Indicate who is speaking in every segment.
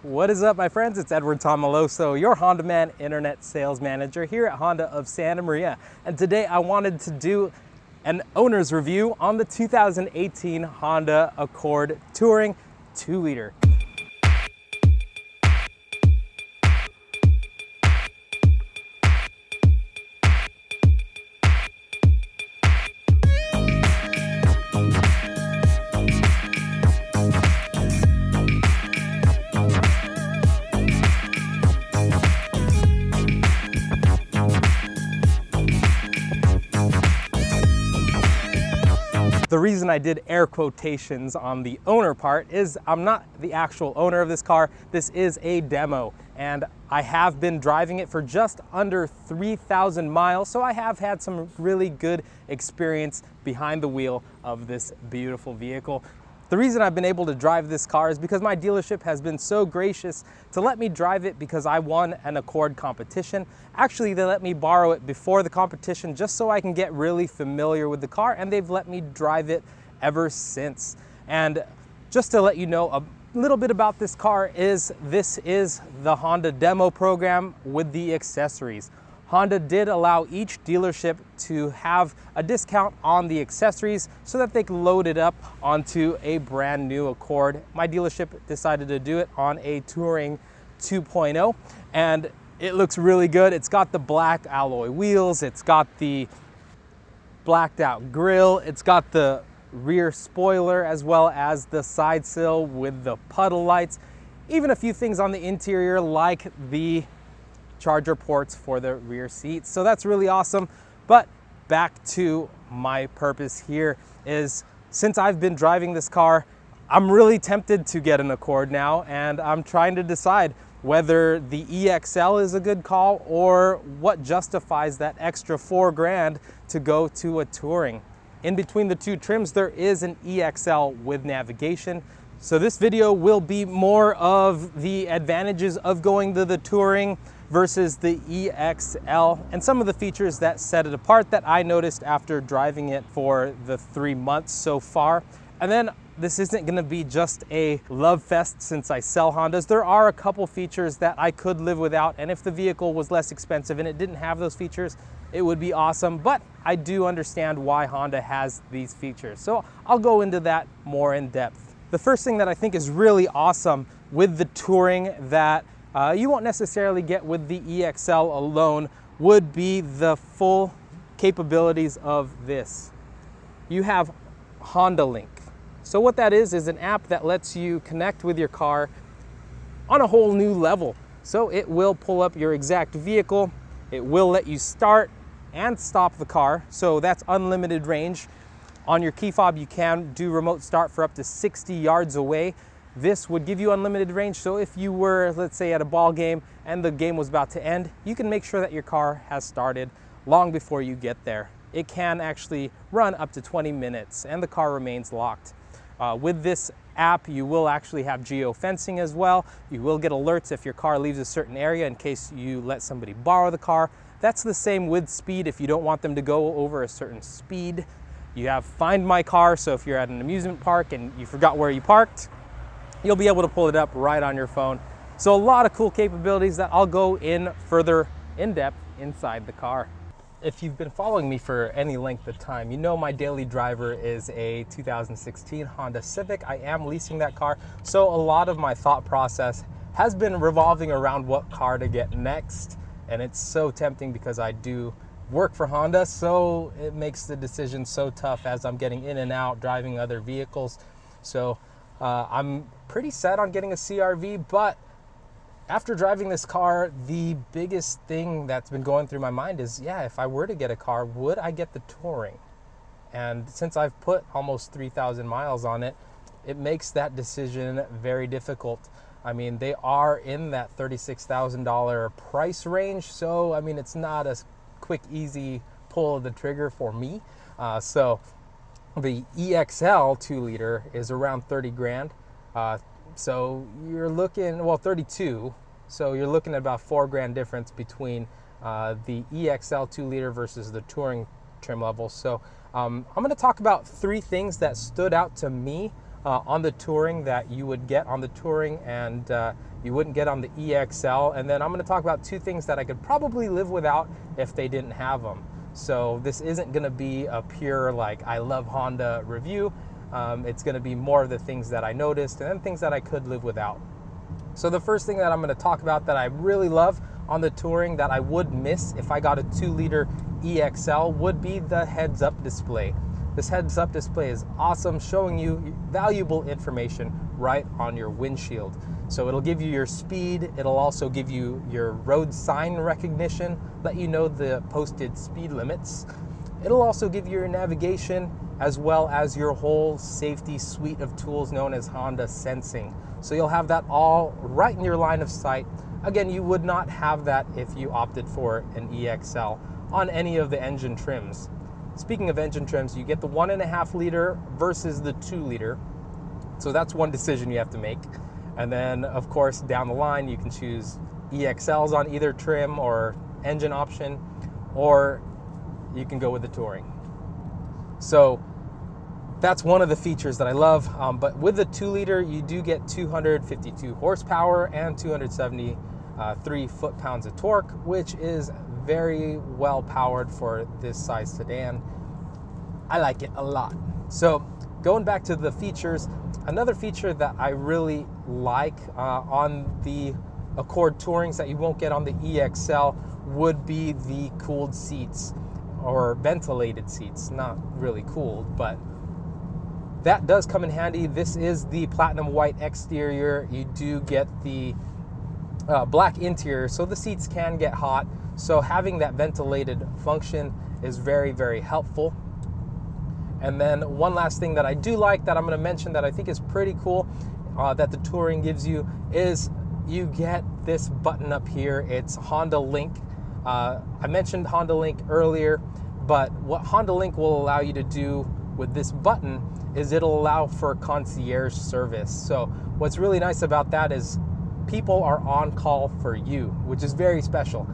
Speaker 1: What is up, my friends? It's Edward Tomilloso, your Honda Man Internet Sales Manager here at Honda of Santa Maria. And today I wanted to do an owner's review on the 2018 Honda Accord Touring 2-liter. The reason I did air quotations on the owner part is I'm not the actual owner of this car. This is a demo, and I have been driving it for just under 3,000 miles, so I have had some really good experience behind the wheel of this beautiful vehicle. The reason I've been able to drive this car is because my dealership has been so gracious to let me drive it because I won an Accord competition. Actually, they let me borrow it before the competition just so I can get really familiar with the car, and they've let me drive it ever since. And just to let you know a little bit about this car is this is the Honda demo program with the accessories. Honda did allow each dealership to have a discount on the accessories so that they can load it up onto a brand new Accord. My dealership decided to do it on a Touring 2.0, and it looks really good. It's got the black alloy wheels, it's got the blacked out grille, it's got the rear spoiler as well as the side sill with the puddle lights, even a few things on the interior like the charger ports for the rear seats. So that's really awesome. But back to my purpose here is, since I've been driving this car, I'm really tempted to get an Accord now, and I'm trying to decide whether the EXL is a good call or what justifies that extra $4,000 to go to a Touring. In between the two trims, there is an EXL with navigation. So this video will be more of the advantages of going to the Touring versus the EXL and some of the features that set it apart that I noticed after driving it for the 3 months so far. And then this isn't gonna be just a love fest since I sell Hondas. There are a couple features that I could live without, and if the vehicle was less expensive and it didn't have those features, it would be awesome. But I do understand why Honda has these features. So I'll go into that more in depth. The first thing that I think is really awesome with the Touring that you won't necessarily get with the EXL alone would be the full capabilities of this. You have Hondalink. So what that is an app that lets you connect with your car on a whole new level. So it will pull up your exact vehicle, it will let you start and stop the car, so that's unlimited range. On your key fob, you can do remote start for up to 60 yards away. This would give you unlimited range, so if you were, let's say, at a ball game and the game was about to end, you can make sure that your car has started long before you get there. It can actually run up to 20 minutes and the car remains locked. With this app, you will actually have geofencing as well. You will get alerts if your car leaves a certain area in case you let somebody borrow the car. That's the same with speed. If you don't want them to go over a certain speed, you have Find My Car, so if you're at an amusement park and you forgot where you parked, you'll be able to pull it up right on your phone. So a lot of cool capabilities that I'll go in further in depth inside the car. If you've been following me for any length of time, you know my daily driver is a 2016 Honda Civic. I am leasing that car, so a lot of my thought process has been revolving around what car to get next. And it's so tempting because I do work for Honda, so it makes the decision so tough as I'm getting in and out, driving other vehicles. So I'm pretty set on getting a CR-V, but after driving this car, the biggest thing that's been going through my mind is, yeah, if I were to get a car, would I get the Touring? And since I've put almost 3,000 miles on it, it makes that decision very difficult. I mean, they are in that $36,000 price range, so I mean, it's not a quick, easy pull of the trigger for me. So the EXL 2-liter is around 30 grand. So you're looking, well, 32. So you're looking at about $4,000 difference between the EXL 2-liter versus the Touring trim level. So I'm going to talk about 3 things that stood out to me on the Touring that you would get on the Touring and you wouldn't get on the EXL. And then I'm going to talk about two things that I could probably live without if they didn't have them. So this isn't going to be a pure like I love Honda review. It's going to be more of the things that I noticed and then things that I could live without. So the first thing that I'm going to talk about that I really love on the Touring that I would miss if I got a 2-liter EXL would be the heads-up display. This heads-up display is awesome, showing you valuable information right on your windshield. So it'll give you your speed, it'll also give you your road sign recognition, let you know the posted speed limits. It'll also give you your navigation as well as your whole safety suite of tools known as Honda Sensing. So you'll have that all right in your line of sight. Again, you would not have that if you opted for an EXL on any of the engine trims. Speaking of engine trims, you get the 1.5 liter versus the 2 liter. So that's one decision you have to make. And then of course, down the line, you can choose EXLs on either trim or engine option, or you can go with the Touring. So that's one of the features that I love. But with the 2 liter, you do get 252 horsepower and 273 foot-pounds of torque, which is very well powered for this size sedan. I like it a lot. So going back to the features, another feature that I really like on the Accord Tourings that you won't get on the EXL would be the cooled seats or ventilated seats. Not really cooled, but that does come in handy. This is the platinum white exterior. You do get the black interior, so the seats can get hot. So having that ventilated function is very, very helpful. And then one last thing that I do like that I'm going to mention that I think is pretty cool that the Touring gives you is you get this button up here. It's Hondalink. I mentioned Hondalink earlier, but what Hondalink will allow you to do with this button is it'll allow for Concierge Service. So what's really nice about that is people are on call for you, which is very special.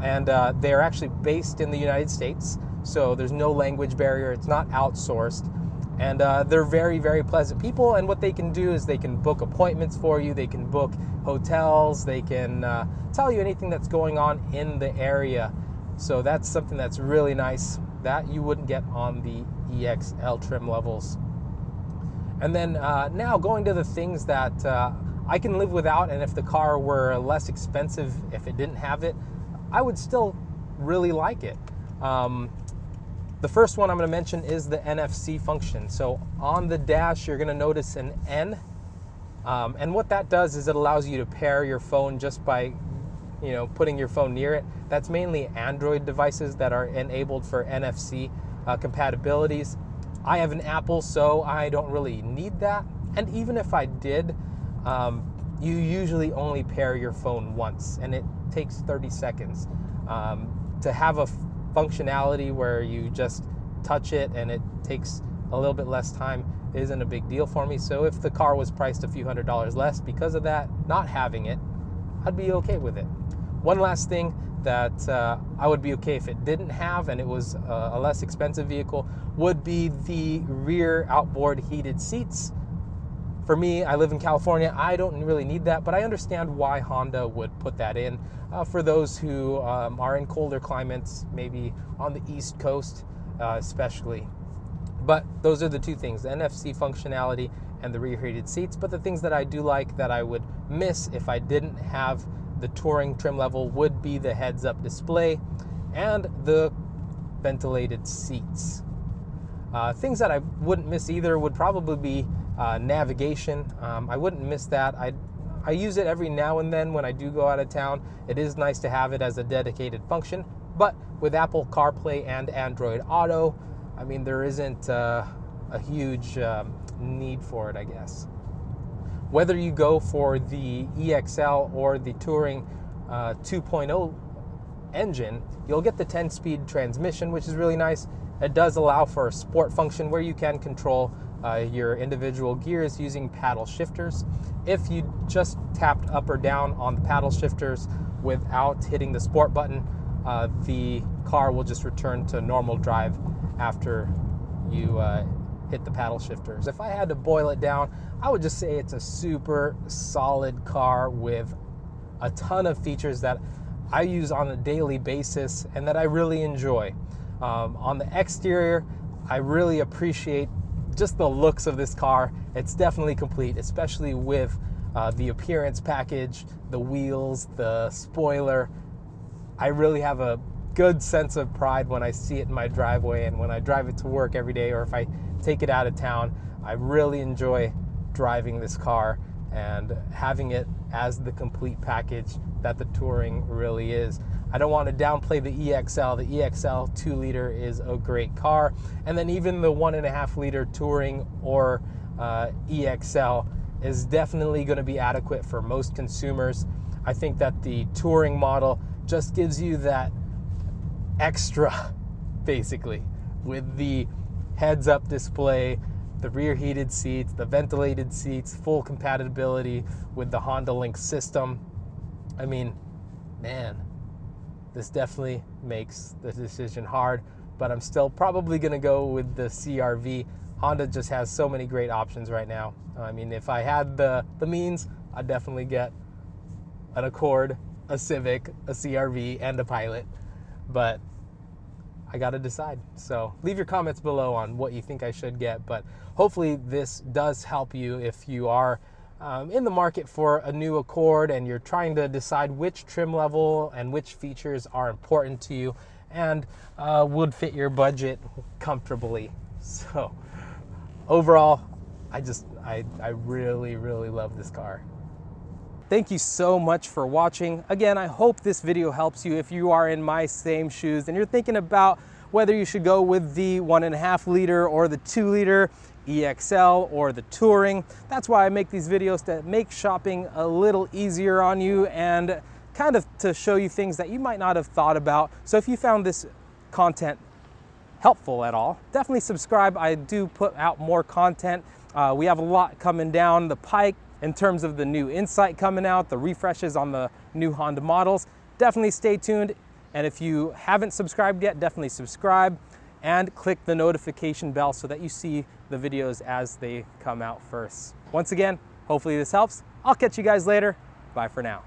Speaker 1: And they're actually based in the United States, so there's no language barrier. It's not outsourced. And they're very, very pleasant people. And what they can do is they can book appointments for you. They can book hotels. They can tell you anything that's going on in the area. So that's something that's really nice that you wouldn't get on the EXL trim levels. And then now going to the things that I can live without, and if the car were less expensive, if it didn't have it, I would still really like it. The first one I'm going to mention is the NFC function. So on the dash, you're going to notice an N. And what that does is it allows you to pair your phone just by putting your phone near it. That's mainly Android devices that are enabled for NFC compatibilities. I have an Apple, so I don't really need that. And even if I did, you usually only pair your phone once, and it takes 30 seconds. To have a functionality where you just touch it and it takes a little bit less time isn't a big deal for me. So if the car was priced a few $100s less because of that, not having it, I'd be okay with it. One last thing that I would be okay if it didn't have, and it was a less expensive vehicle, would be the rear outboard heated seats. For me, I live in California, I don't really need that, but I understand why Honda would put that in for those who are in colder climates, maybe on the East Coast especially. But those are the two things, the NFC functionality and the rear heated seats. But the things that I do like that I would miss if I didn't have the Touring trim level would be the heads-up display and the ventilated seats. Things that I wouldn't miss either would probably be navigation. I wouldn't miss that. I use it every now and then when I do go out of town. It is nice to have it as a dedicated function, but with Apple CarPlay and Android Auto, I mean, there isn't a huge need for it, I guess. Whether you go for the EXL or the Touring 2.0 engine, you'll get the 10-speed transmission, which is really nice. It does allow for a sport function where you can control your individual gears using paddle shifters. If you just tapped up or down on the paddle shifters without hitting the sport button, the car will just return to normal drive after you hit the paddle shifters. If I had to boil it down, I would just say it's a super solid car with a ton of features that I use on a daily basis and that I really enjoy. On the exterior, I really appreciate just the looks of this car. It's definitely complete, especially with the appearance package, the wheels, the spoiler. I really have a good sense of pride when I see it in my driveway and when I drive it to work every day, or if I take it out of town. I really enjoy driving this car and having it as the complete package that the Touring really is. I don't want to downplay the EXL. The EXL 2-liter is a great car. And then even the 1.5-liter Touring or EXL is definitely going to be adequate for most consumers. I think that the Touring model just gives you that extra, basically, with the heads-up display, the rear heated seats, the ventilated seats, full compatibility with the Hondalink system. I mean, man, this definitely makes the decision hard, but I'm still probably gonna go with the CR-V. Honda just has so many great options right now. I mean, if I had the means, I'd definitely get an Accord, a Civic, a CR-V, and a Pilot, but I gotta decide. So leave your comments below on what you think I should get, but hopefully this does help you if you are in the market for a new Accord and you're trying to decide which trim level and which features are important to you and would fit your budget comfortably. So overall, I really, really love this car. Thank you so much for watching. Again, I hope this video helps you if you are in my same shoes and you're thinking about whether you should go with the 1.5-liter or the 2-liter EXL or the Touring. That's why I make these videos, to make shopping a little easier on you and kind of to show you things that you might not have thought about. So if you found this content helpful at all, definitely subscribe. I do put out more content. We have a lot coming down the pike in terms of the new Insight coming out, the refreshes on the new Honda models. Definitely stay tuned. And if you haven't subscribed yet, definitely subscribe and click the notification bell so that you see the videos as they come out first. Once again, hopefully this helps. I'll catch you guys later. Bye for now.